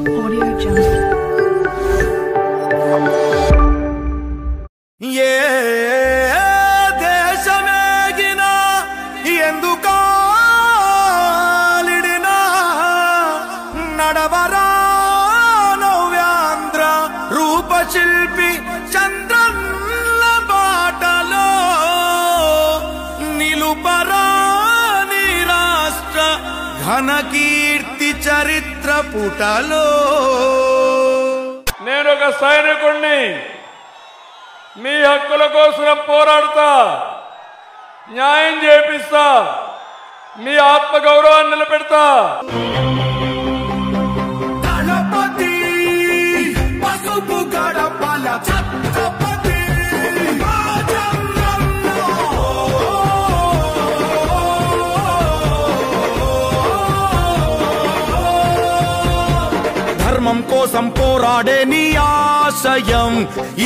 Audio Jungle. ये देशमेगिना ఎందుకాలిడినా నడవరా నవ్యాంధ్ర రూపశిల్పి చంద్రన్న బాటలో నిలుపరా నీ రాష్ట్ర ఘనకీర్తి చరిత్ర పుటలో. నేను ఒక సైనికుణ్ణి, మీ హక్కుల కోసం పోరాడతా, న్యాయం చేపిస్తా, మీ ఆత్మగౌరవాన్ని నిలబెడతా. దళపతి పసుపు గడపల ఛత్రపతి ధర్మం కోసం పోరాడే నీ ఆశయం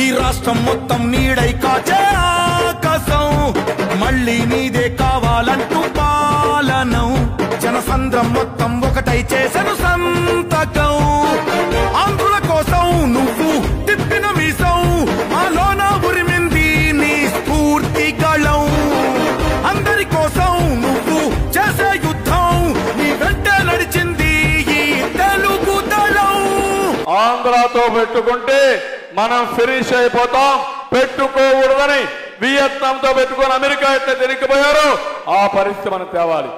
ఈ రాష్ట్రం మొత్తం నీడై కాచే ఆకాశం. మళ్ళీ నీదే కావాలంటూ పాలనం జనసంద్రం మొత్తం ఒకటై చేసను సంతకం. ఆంధ్రుల కోసం నువ్వు తిప్పిన మీసం మాలోన ఉరిమింది నీ స్ఫూర్తి గళం. అందరి కోసం నువ్వు చేసే యుద్ధం నీ వెంటే నడిచింది ఈ తెలుగు దళం. ఆంధ్రాతో పెట్టుకుంటే మనం ఫినిష్ అయిపోతాం, పెట్టుకోకూడదని వియత్నాంతో పెట్టుకొని అమెరికా ఎట్లా తిరిగిపోయారో ఆ పరిస్థితి మనం తేవాలి.